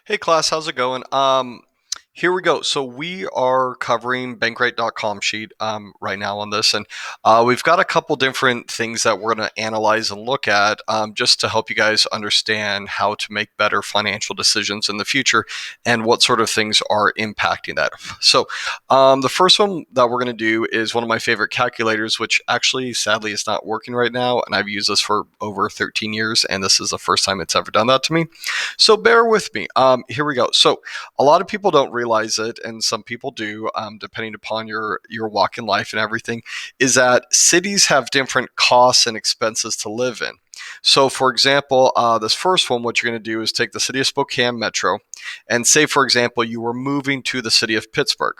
Hey class, how's it going? Here we go. So we are covering Bankrate.com sheet right now on this, and we've got a couple different things that we're going to analyze and look at just to help you guys understand how to make better financial decisions in the future and what sort of things are impacting that. So the first one that we're going to do is one of my favorite calculators, which actually sadly is not working right now, and I've used this for over 13 years, and this is the first time it's ever done that to me. So bear with me. Here we go. So a lot of people don't realize it, and some people do, depending upon your walk in life and everything, is that cities have different costs and expenses to live in. So, for example, this first one, what you're going to do is take the city of Spokane Metro, and say, for example, you were moving to the city of Pittsburgh.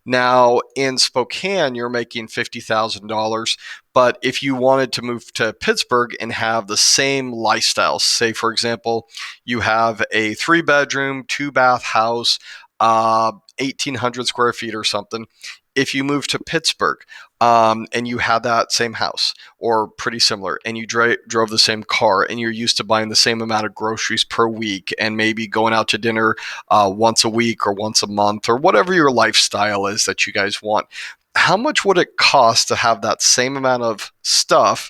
Now, in Spokane, you're making $50,000, but if you wanted to move to Pittsburgh and have the same lifestyle, say, for example, you have a three-bedroom, two-bath house, 1,800 square feet or something. If you move to Pittsburgh and you had that same house or pretty similar, and you drove the same car, and you're used to buying the same amount of groceries per week, and maybe going out to dinner once a week or once a month, or whatever your lifestyle is that you guys want, how much would it cost to have that same amount of stuff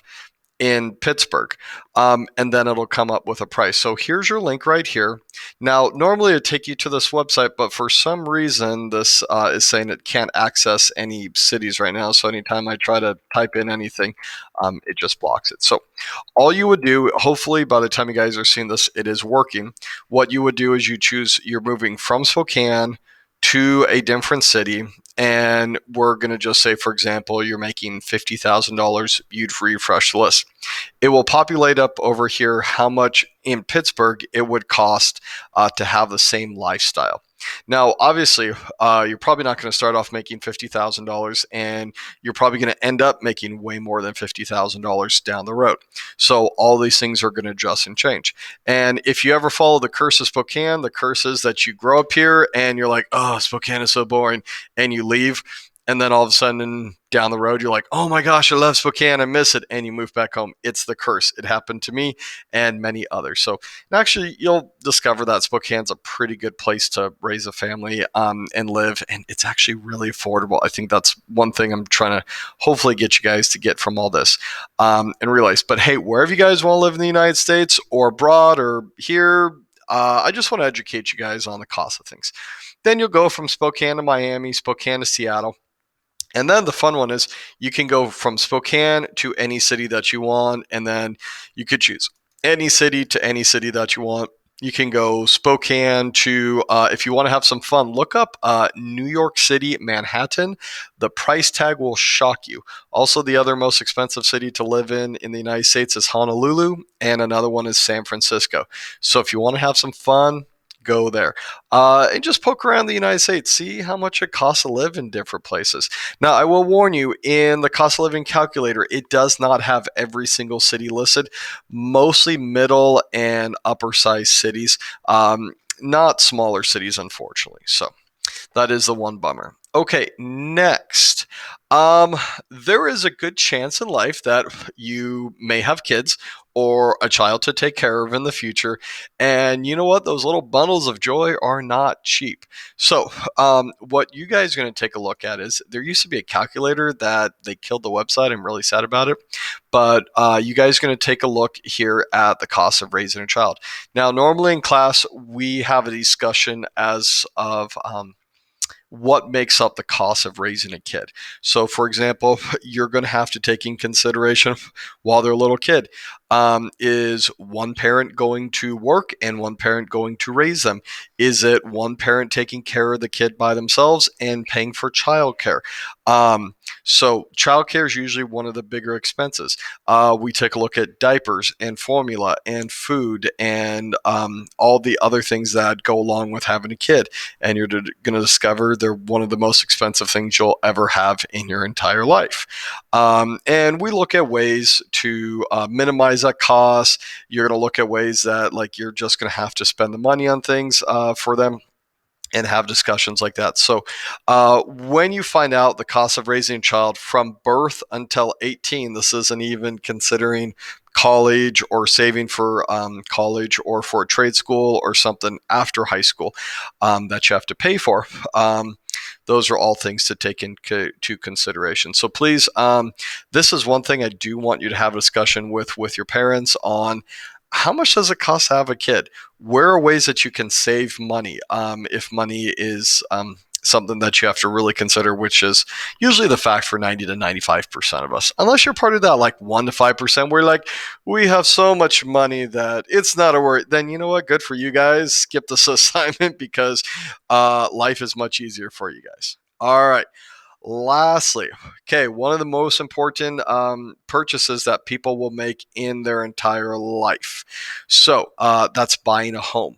in Pittsburgh? And then it'll come up with a price. So here's your link right here. Now, normally it'd take you to this website, but for some reason, this is saying it can't access any cities right now. So anytime I try to type in anything, it just blocks it. So all you would do, hopefully by the time you guys are seeing this, it is working. What you would do is you're moving from Spokane to a different city, and we're going to just say, for example, you're making $50,000, you'd refresh the list. It will populate up over here how much in Pittsburgh it would cost to have the same lifestyle. Now, obviously, you're probably not going to start off making $50,000, and you're probably going to end up making way more than $50,000 down the road. So all these things are going to adjust and change. And if you ever follow the curse of Spokane, the curse is that you grow up here and you're like, oh, Spokane is so boring, and you leave. And then all of a sudden down the road, you're like, oh my gosh, I love Spokane, I miss it. And you move back home. It's the curse. It happened to me and many others. So actually, you'll discover that Spokane's a pretty good place to raise a family and live. And it's actually really affordable. I think that's one thing I'm trying to hopefully get you guys to get from all this and realize. But hey, wherever you guys want to live in the United States or abroad or here, I just want to educate you guys on the cost of things. Then you'll go from Spokane to Miami, Spokane to Seattle. And then the fun one is you can go from Spokane to any city that you want, and then you could choose any city to any city that you want. You can go Spokane to, if you want to have some fun, look up New York City, Manhattan. The price tag will shock you. Also, the other most expensive city to live in the United States is Honolulu, and another one is San Francisco. So if you want to have some fun, go there. And just poke around the United States, see how much it costs to live in different places. Now, I will warn you, in the cost of living calculator, it does not have every single city listed, mostly middle and upper size cities, not smaller cities, unfortunately. So that is the one bummer. Okay, next. There is a good chance in life that you may have kids or a child to take care of in the future. And you know what? Those little bundles of joy are not cheap. So, what you guys are going to take a look at is there used to be a calculator that they killed the website. I'm really sad about it. But you guys are going to take a look here at the cost of raising a child. Now, normally in class, we have a discussion as of what makes up the cost of raising a kid. So, for example, you're going to have to take in consideration while they're a little kid. Is one parent going to work and one parent going to raise them? Is it one parent taking care of the kid by themselves and paying for childcare? So childcare is usually one of the bigger expenses. We take a look at diapers and formula and food and all the other things that go along with having a kid. And you're going to discover they're one of the most expensive things you'll ever have in your entire life. And we look at ways to minimize that cost. You're going to look at ways that like you're just going to have to spend the money on things for them and have discussions like that. So when you find out the cost of raising a child from birth until 18, this isn't even considering college or saving for college or for a trade school or something after high school that you have to pay for. Those are all things to take into consideration. So please, this is one thing I do want you to have a discussion with your parents on. How much does it cost to have a kid? Where are ways that you can save money if money is something that you have to really consider, which is usually the fact for 90 to 95% of us. Unless you're part of that like 1 to 5%, where like we have so much money that it's not a worry. Then you know what? Good for you guys. Skip this assignment because life is much easier for you guys. All right. Lastly, okay, one of the most important purchases that people will make in their entire life. So that's buying a home.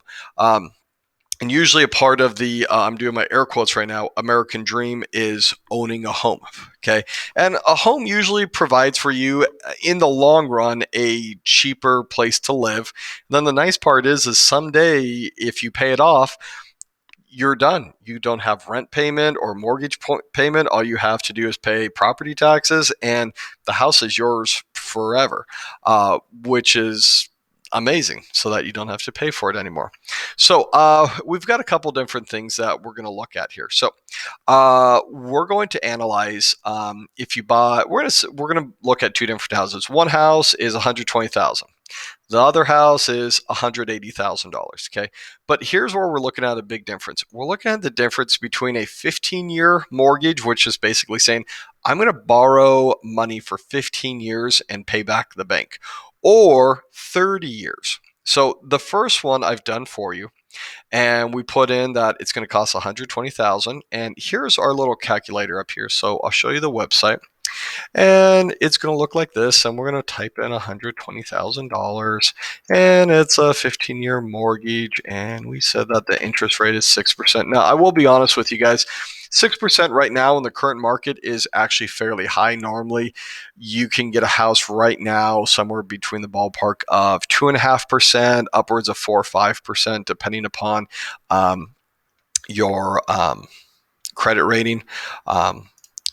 And usually a part of the I'm doing my air quotes right now, American dream is owning a home. Okay, and a home usually provides for you in the long run a cheaper place to live. And then the nice part is someday if you pay it off, you're done. You don't have rent payment or mortgage payment. All you have to do is pay property taxes, and the house is yours forever, which is amazing, so that you don't have to pay for it anymore. So we've got a couple different things that we're going to look at here. So we're going to analyze if you buy. We're going to look at two different houses. One house is 120,000. The other house is $180,000. Okay. But here's where we're looking at a big difference. We're looking at the difference between a 15-year mortgage, which is basically saying, I'm going to borrow money for 15 years and pay back the bank, or 30 years. So the first one I've done for you, and we put in that it's going to cost 120,000. And here's our little calculator up here. So I'll show you the website. And it's going to look like this, and we're going to type in $120,000, and it's a 15-year mortgage, and we said that the interest rate is 6%. Now, I will be honest with you guys, 6% right now in the current market is actually fairly high. Normally, you can get a house right now somewhere between the ballpark of 2.5%, upwards of 4 or 5%, depending upon your credit rating.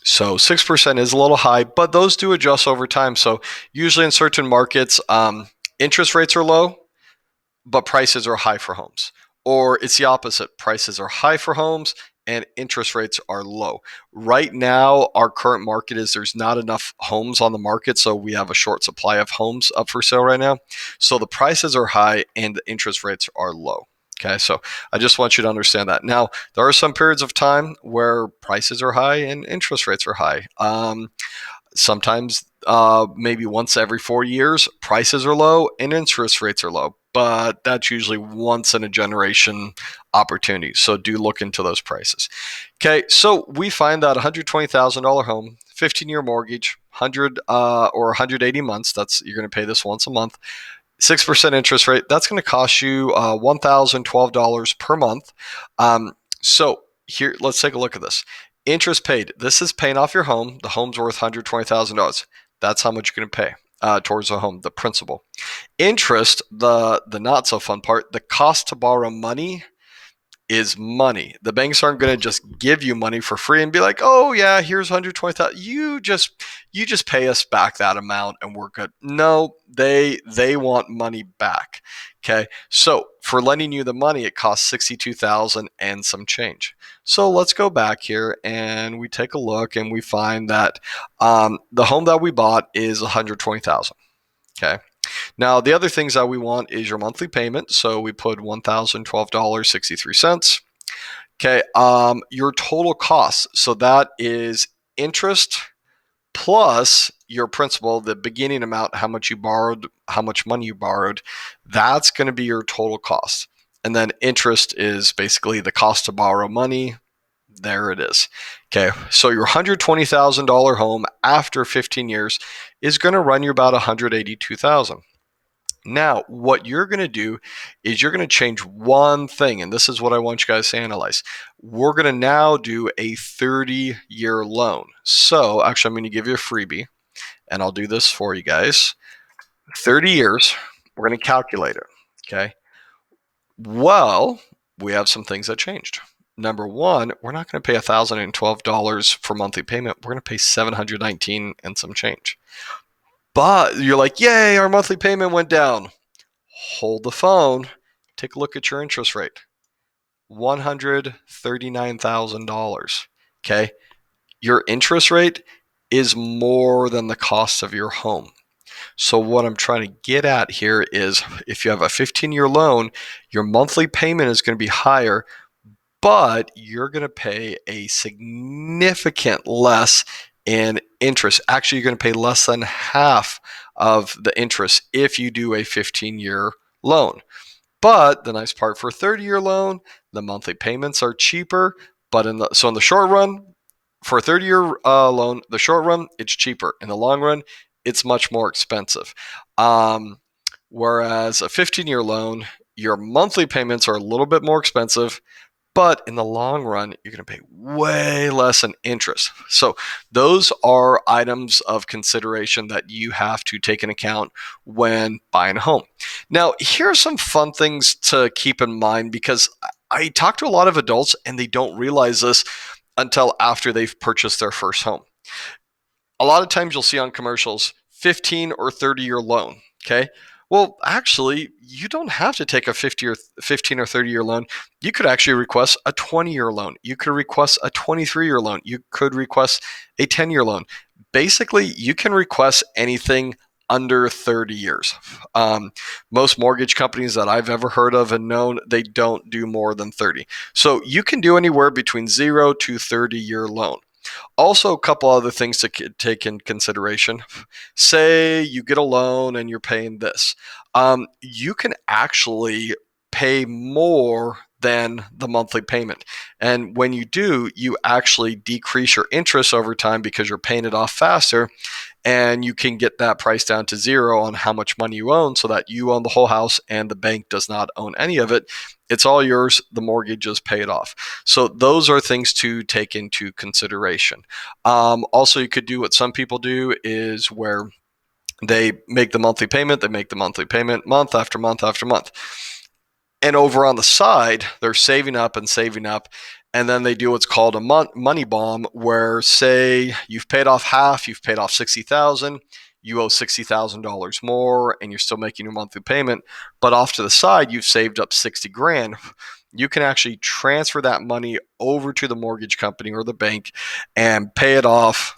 So 6% is a little high, but those do adjust over time. So usually in certain markets, interest rates are low, but prices are high for homes. Or it's the opposite. Prices are high for homes and interest rates are low. Right now, our current market is there's not enough homes on the market, so we have a short supply of homes up for sale right now. So the prices are high and the interest rates are low. Okay, so I just want you to understand that. Now, there are some periods of time where prices are high and interest rates are high. Sometimes, maybe once every 4 years, prices are low and interest rates are low, but that's usually once in a generation opportunity. So do look into those prices. Okay, so we find that $120,000 home, 15-year mortgage, 100 or 180 months. That's you're going to pay this once a month. 6% interest rate, that's going to cost you $1,012 per month. So here, let's take a look at this. Interest paid. This is paying off your home. The home's worth $120,000. That's how much you're going to pay towards the home, the principal. Interest, the not so fun part, the cost to borrow money is money. The banks aren't going to just give you money for free and be like, "Oh yeah, here's 120,000. You just pay us back that amount and we're good." No, they want money back. Okay? So, for lending you the money, it costs 62,000 and some change. So, let's go back here and we take a look and we find that the home that we bought is 120,000. Okay? Now, the other things that we want is your monthly payment. So we put $1,012.63. Okay. Your total cost. So that is interest plus your principal, the beginning amount, how much you borrowed, how much money you borrowed. That's going to be your total cost. And then interest is basically the cost to borrow money. There it is. Okay. So your $120,000 home after 15 years is going to run you about $182,000. Now, what you're going to do is you're going to change one thing, and this is what I want you guys to analyze. We're going to now do a 30-year loan. So, actually, I'm going to give you a freebie, and I'll do this for you guys. 30 years, we're going to calculate it, okay? Well, we have some things that changed. Number one, we're not going to pay $1,012 for monthly payment. We're going to pay $719 and some change. But you're like, yay, our monthly payment went down. Hold the phone. Take a look at your interest rate. $139,000. Okay. Your interest rate is more than the cost of your home. So, what I'm trying to get at here is if you have a 15-year loan, your monthly payment is going to be higher, but you're going to pay a significant less in interest. Actually, you're going to pay less than half of the interest if you do a 15-year loan. But the nice part for a 30-year loan, the monthly payments are cheaper. But in the short run, for a 30-year loan, the short run it's cheaper. In the long run, it's much more expensive. Um, Whereas a 15-year loan, your monthly payments are a little bit more expensive, but in the long run, you're going to pay way less in interest. So those are items of consideration that you have to take into account when buying a home. Now, here are some fun things to keep in mind because I talk to a lot of adults and they don't realize this until after they've purchased their first home. A lot of times you'll see on commercials 15 or 30-year loan. Okay. Well, actually, you don't have to take a 15 or 30-year loan. You could actually request a 20-year loan. You could request a 23-year loan. You could request a 10-year loan. Basically, you can request anything under 30 years. Most mortgage companies that I've ever heard of and known, they don't do more than 30. So you can do anywhere between 0 to 30-year loan. Also, a couple other things to take in consideration. Say you get a loan and you're paying this. You can actually pay more than the monthly payment. And when you do, you actually decrease your interest over time because you're paying it off faster, and you can get that price down to zero on how much money you own so that you own the whole house and the bank does not own any of it. It's all yours. The mortgage is paid off. So those are things to take into consideration. Also, you could do what some people do is where they make the monthly payment, month after month after month. And over on the side, they're saving up and saving up. And then they do what's called a money bomb, where say you've paid off half, you've paid off 60,000, you owe $60,000 more, and you're still making your monthly payment. But off to the side, you've saved up 60 grand. You can actually transfer that money over to the mortgage company or the bank and pay it off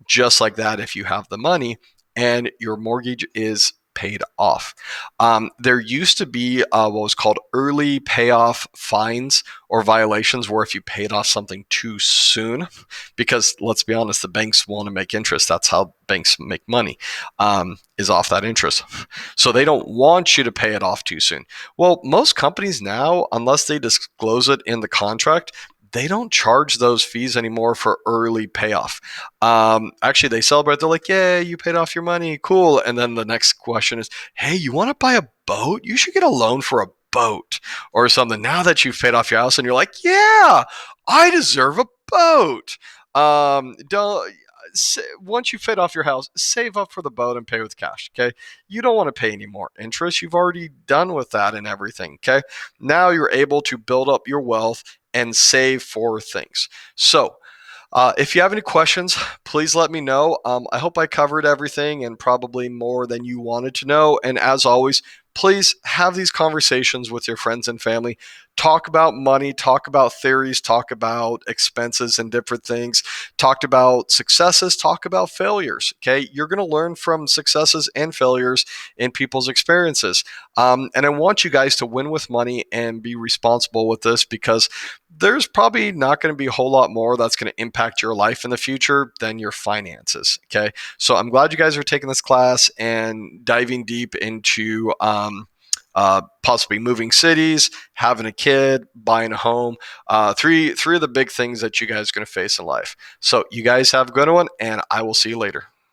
just like that if you have the money, and your mortgage is paid off. There used to be what was called early payoff fines or violations, where if you paid off something too soon, because let's be honest, the banks want to make interest. That's how banks make money, is off that interest. So they don't want you to pay it off too soon. Well, most companies now, unless they disclose it in the contract, they don't charge those fees anymore for early payoff. Actually, they celebrate. They're like, "Yeah, you paid off your money, cool." And then the next question is, "Hey, you want to buy a boat? You should get a loan for a boat or something." Now that you've paid off your house, and you're like, "Yeah, I deserve a boat." Don't Once you paid off your house, save up for the boat and pay with cash. Okay, you don't want to pay any more interest. You've already done with that and everything. Okay, now you're able to build up your wealth and save for things. So, if you have any questions, please let me know. I hope I covered everything and probably more than you wanted to know. And as always, please have these conversations with your friends and family. Talk about money, talk about theories, talk about expenses and different things. Talk about successes, talk about failures. Okay, you're going to learn from successes and failures in people's experiences. And I want you guys to win with money and be responsible with this, because there's probably not going to be a whole lot more that's going to impact your life in the future than your finances. Okay. So I'm glad you guys are taking this class and diving deep into possibly moving cities, having a kid, buying a home. Three of the big things that you guys are going to face in life. So you guys have a good one, and I will see you later.